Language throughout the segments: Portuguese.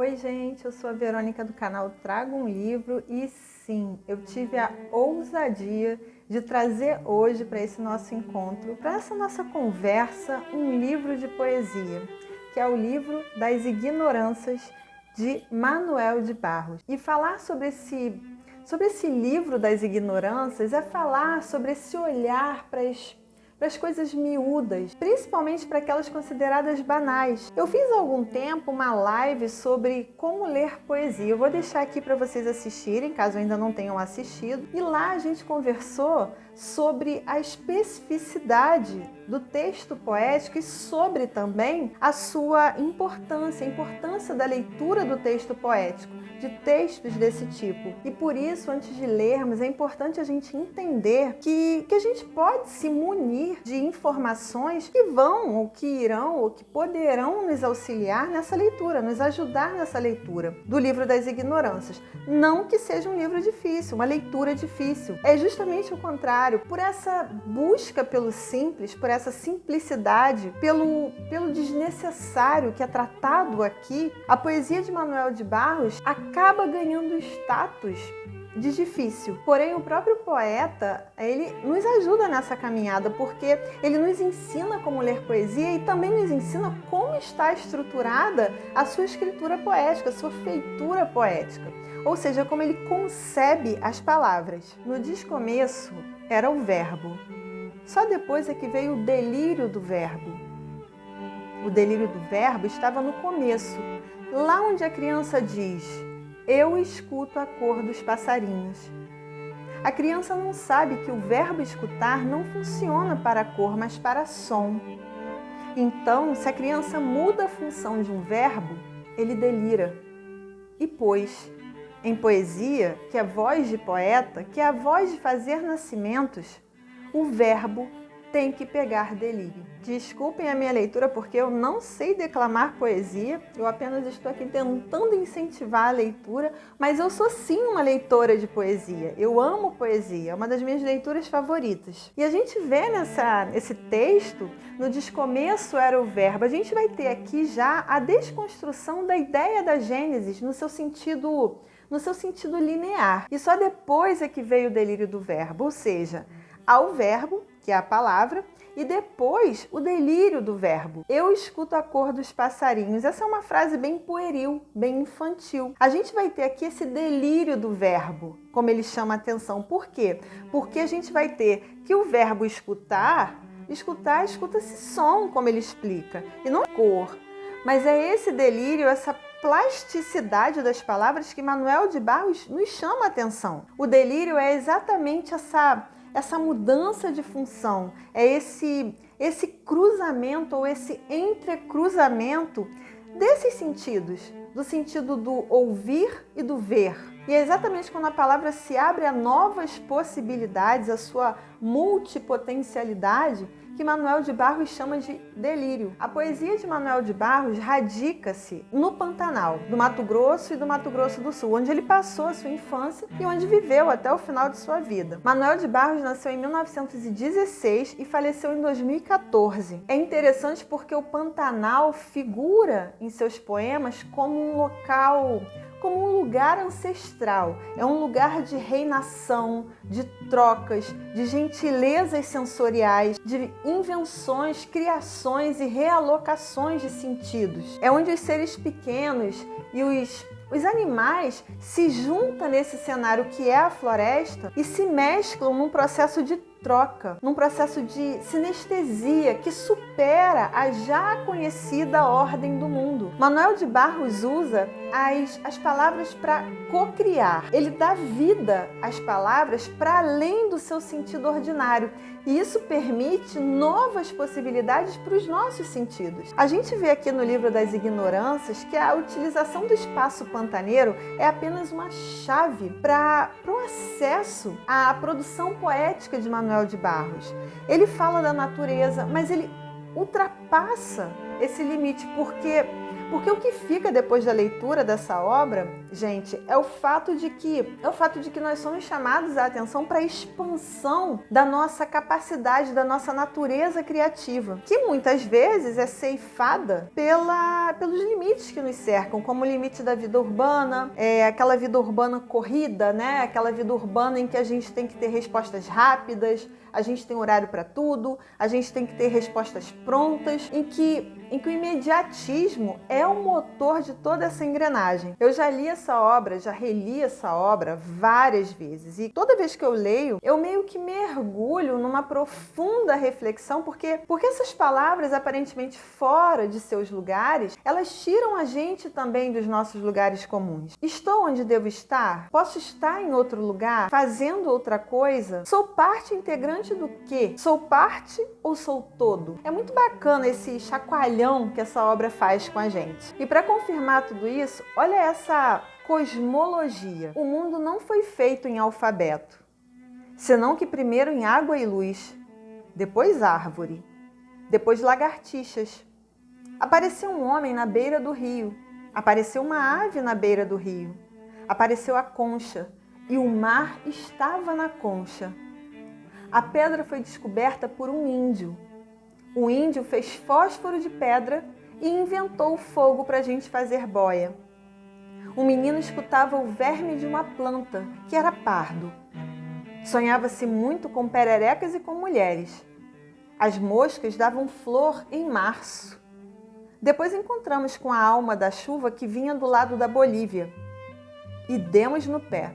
Oi, gente, eu sou a Verônica do canal Trago um Livro e sim, eu tive a ousadia de trazer hoje para esse nosso encontro, para essa nossa conversa, um livro de poesia, que é o livro das Ignorâncias de Manuel de Barros. E falar sobre esse livro das ignorâncias é falar sobre esse olhar para as coisas miúdas, principalmente para aquelas consideradas banais. Eu fiz há algum tempo uma live sobre como ler poesia. Eu vou deixar aqui para vocês assistirem, caso ainda não tenham assistido. E lá a gente conversou sobre a especificidade do texto poético e sobre também a sua importância, a importância da leitura do texto poético, de textos desse tipo. E por isso, antes de lermos, é importante a gente entender que a gente pode se munir de informações que vão, ou que irão, ou que poderão nos auxiliar nessa leitura, nos ajudar nessa leitura do livro das ignorâncias. Não que seja um livro difícil, uma leitura difícil. É justamente o contrário. Por essa busca pelo simples, por essa simplicidade, pelo desnecessário que é tratado aqui, a poesia de Manuel de Barros acaba ganhando status de difícil. Porém, o próprio poeta, ele nos ajuda nessa caminhada, porque ele nos ensina como ler poesia e também nos ensina como está estruturada a sua escritura poética, a sua feitura poética. Ou seja, como ele concebe as palavras. No descomeço era o verbo. Só depois é que veio o delírio do verbo. O delírio do verbo estava no começo, lá onde a criança diz: eu escuto a cor dos passarinhos. A criança não sabe que o verbo escutar não funciona para a cor, mas para som. Então, se a criança muda a função de um verbo, ele delira. E pois, em poesia, que é voz de poeta, que é a voz de fazer nascimentos, o verbo tem que pegar delírio. Desculpem a minha leitura porque eu não sei declamar poesia, eu apenas estou aqui tentando incentivar a leitura, mas eu sou sim uma leitora de poesia. Eu amo poesia, é uma das minhas leituras favoritas. E a gente vê nesse texto, no descomeço era o verbo, a gente vai ter aqui já a desconstrução da ideia da Gênesis no seu sentido linear. E só depois é que veio o delírio do verbo, ou seja, ao verbo, que é a palavra, e depois o delírio do verbo. Eu escuto a cor dos passarinhos. Essa é uma frase bem pueril, bem infantil. A gente vai ter aqui esse delírio do verbo, como ele chama a atenção. Por quê? Porque a gente vai ter que o verbo escutar, escuta-se som, como ele explica, e não cor. Mas é esse delírio, essa plasticidade das palavras que Manuel de Barros nos chama a atenção. O delírio é exatamente essa mudança de função, é esse cruzamento ou esse entrecruzamento desses sentidos, do sentido do ouvir e do ver. E é exatamente quando a palavra se abre a novas possibilidades, a sua multipotencialidade, que Manuel de Barros chama de delírio. A poesia de Manuel de Barros radica-se no Pantanal, do Mato Grosso e do Mato Grosso do Sul, onde ele passou a sua infância e onde viveu até o final de sua vida. Manuel de Barros nasceu em 1916 e faleceu em 2014. É interessante porque o Pantanal figura em seus poemas como um local, como um lugar ancestral. É um lugar de reinação, de trocas, de gentilezas sensoriais, de invenções, criações e realocações de sentidos. É onde os seres pequenos e os animais se juntam nesse cenário que é a floresta e se mesclam num processo de troca, num processo de sinestesia que supera a já conhecida ordem do mundo. Manuel de Barros usa as palavras para cocriar. Ele dá vida às palavras para além do seu sentido ordinário. E isso permite novas possibilidades para os nossos sentidos. A gente vê aqui no livro das ignorâncias que a utilização do espaço pantaneiro é apenas uma chave para o acesso à produção poética de Manuel de Barros. Ele fala da natureza, mas ele ultrapassa esse limite, porque Porque o que fica depois da leitura dessa obra, gente, é o fato de que nós somos chamados a atenção para a expansão da nossa capacidade, da nossa natureza criativa, que muitas vezes é ceifada pelos limites que nos cercam, como o limite da vida urbana, aquela vida urbana corrida, né? Aquela vida urbana em que a gente tem que ter respostas rápidas, a gente tem horário para tudo, a gente tem que ter respostas prontas, em que o imediatismo é o motor de toda essa engrenagem. Eu já li essa obra, já reli essa obra várias vezes, e toda vez que eu leio, eu meio que mergulho numa profunda reflexão, porque essas palavras aparentemente fora de seus lugares, elas tiram a gente também dos nossos lugares comuns. Estou onde devo estar? Posso estar em outro lugar, fazendo outra coisa? Sou parte integrante do quê? Sou parte ou sou todo? É muito bacana esse chacoalhão que essa obra faz com a gente. E para confirmar tudo isso, olha essa cosmologia. O mundo não foi feito em alfabeto, senão que primeiro em água e luz, depois árvore, depois lagartixas. Apareceu um homem na beira do rio, apareceu uma ave na beira do rio, apareceu a concha, e o mar estava na concha. A pedra foi descoberta por um índio. O índio fez fósforo de pedra e inventou o fogo para a gente fazer boia. Um menino escutava o verme de uma planta, que era pardo. Sonhava-se muito com pererecas e com mulheres. As moscas davam flor em março. Depois encontramos com a alma da chuva que vinha do lado da Bolívia. E demos no pé.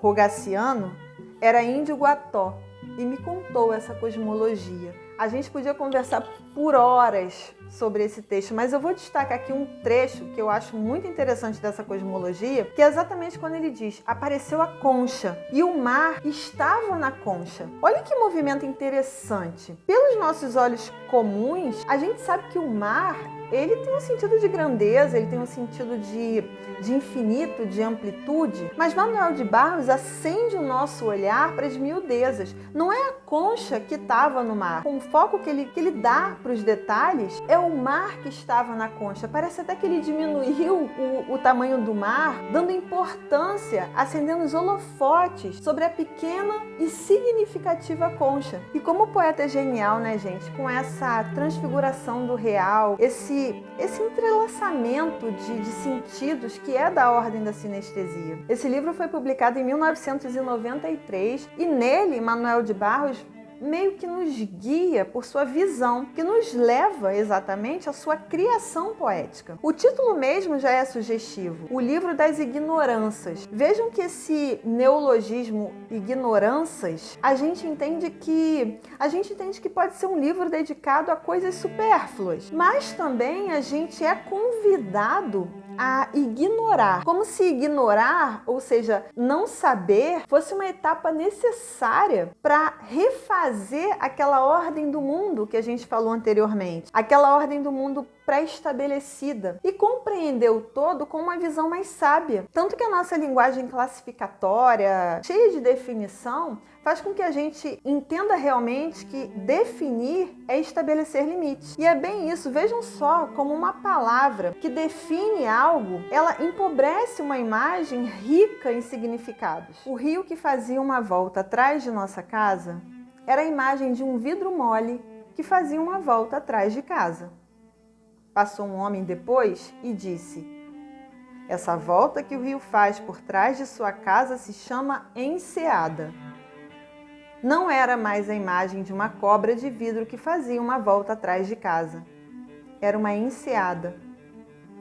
Rogaciano era índio guató e me contou essa cosmologia. A gente podia conversar por horas sobre esse texto, mas eu vou destacar aqui um trecho que eu acho muito interessante dessa cosmologia, que é exatamente quando ele diz: apareceu a concha e o mar estava na concha. Olha que movimento interessante. Pelos nossos olhos comuns, a gente sabe que o mar, ele tem um sentido de grandeza, ele tem um sentido de infinito, de amplitude, mas Manuel de Barros acende o nosso olhar para as miudezas. Não é a concha que estava no mar. Com o foco que ele dá para os detalhes, é o mar que estava na concha. Parece até que ele diminuiu o tamanho do mar, dando importância, acendendo os holofotes sobre a pequena e significativa concha. E como o poeta é genial, né, gente? Com essa transfiguração do real, esse entrelaçamento de sentidos que é da ordem da sinestesia. Esse livro foi publicado em 1993 e nele, Manuel de Barros meio que nos guia por sua visão, que nos leva exatamente à sua criação poética. O título mesmo já é sugestivo, O Livro das Ignorâncias. Vejam que esse neologismo ignorâncias, a gente entende que pode ser um livro dedicado a coisas supérfluas, mas também a gente é convidado a ignorar, como se ignorar, ou seja, não saber, fosse uma etapa necessária para refazer aquela ordem do mundo que a gente falou anteriormente, aquela ordem do mundo pré-estabelecida, e compreender o todo com uma visão mais sábia. Tanto que a nossa linguagem classificatória, cheia de definição, faz com que a gente entenda realmente que definir é estabelecer limites. E é bem isso, vejam só como uma palavra que define algo, ela empobrece uma imagem rica em significados. O rio que fazia uma volta atrás de nossa casa era a imagem de um vidro mole que fazia uma volta atrás de casa. Passou um homem depois e disse: essa volta que o rio faz por trás de sua casa se chama enseada. Não era mais a imagem de uma cobra de vidro que fazia uma volta atrás de casa. Era uma enseada.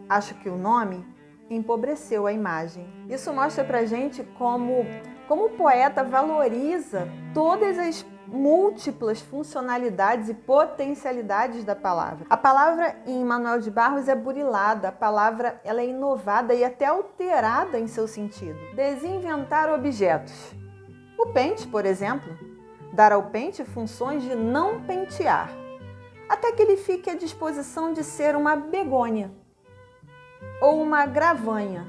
Acho que o nome empobreceu a imagem. Isso mostra pra gente como o poeta valoriza todas as múltiplas funcionalidades e potencialidades da palavra. A palavra em Manuel de Barros é burilada, a palavra ela é inovada e até alterada em seu sentido. Desinventar objetos. O pente, por exemplo, dar ao pente funções de não pentear, até que ele fique à disposição de ser uma begônia ou uma gravanha.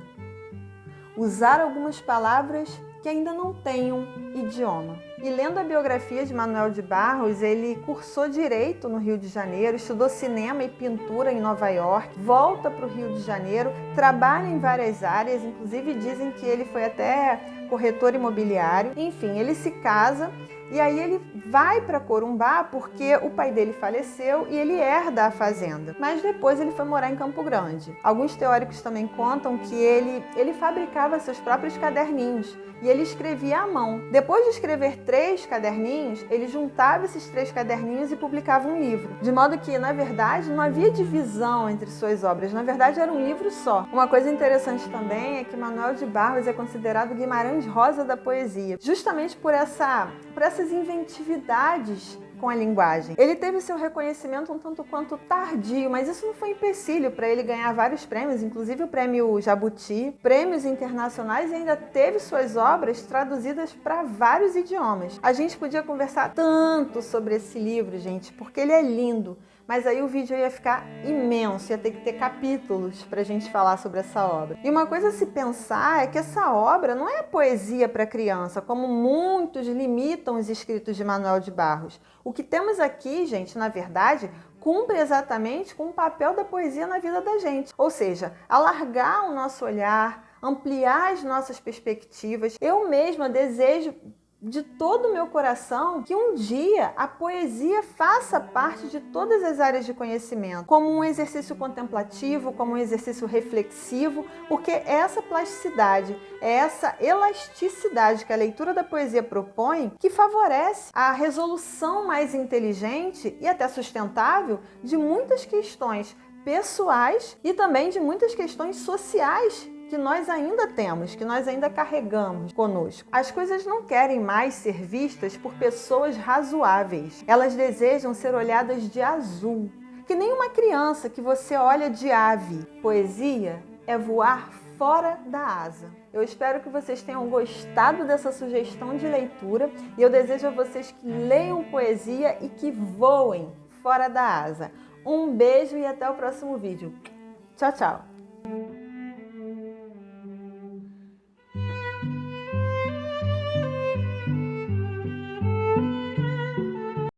Usar algumas palavras que ainda não tenham idioma. E lendo a biografia de Manuel de Barros, ele cursou Direito no Rio de Janeiro, estudou cinema e pintura em Nova York, volta para o Rio de Janeiro, trabalha em várias áreas, inclusive dizem que ele foi até corretor imobiliário. Enfim, ele se casa e aí ele vai para Corumbá porque o pai dele faleceu e ele herda a fazenda. Mas depois ele foi morar em Campo Grande. Alguns teóricos também contam que ele fabricava seus próprios caderninhos e ele escrevia à mão. Depois de escrever 3 caderninhos, ele juntava esses 3 caderninhos e publicava um livro. De modo que, na verdade, não havia divisão entre suas obras. Na verdade, era um livro só. Uma coisa interessante também é que Manuel de Barros é considerado Guimarães Rosa da poesia, justamente por essas inventividades com a linguagem. Ele teve seu reconhecimento um tanto quanto tardio, mas isso não foi empecilho para ele ganhar vários prêmios, inclusive o prêmio Jabuti, prêmios internacionais, e ainda teve suas obras traduzidas para vários idiomas. A gente podia conversar tanto sobre esse livro, gente, porque ele é lindo, mas aí o vídeo ia ficar imenso, ia ter que ter capítulos para a gente falar sobre essa obra. E uma coisa a se pensar é que essa obra não é poesia para criança, como muitos limitam os escritos de Manuel de Barros. O que temos aqui, gente, na verdade, cumpre exatamente com o papel da poesia na vida da gente. Ou seja, alargar o nosso olhar, ampliar as nossas perspectivas. Eu mesma desejo de todo o meu coração que um dia a poesia faça parte de todas as áreas de conhecimento, como um exercício contemplativo, como um exercício reflexivo, porque essa plasticidade, essa elasticidade que a leitura da poesia propõe, que favorece a resolução mais inteligente e até sustentável de muitas questões pessoais e também de muitas questões sociais que nós ainda temos, que nós ainda carregamos conosco. As coisas não querem mais ser vistas por pessoas razoáveis. Elas desejam ser olhadas de azul, que nem uma criança que você olha de ave. Poesia é voar fora da asa. Eu espero que vocês tenham gostado dessa sugestão de leitura e eu desejo a vocês que leiam poesia e que voem fora da asa. Um beijo e até o próximo vídeo. Tchau, tchau!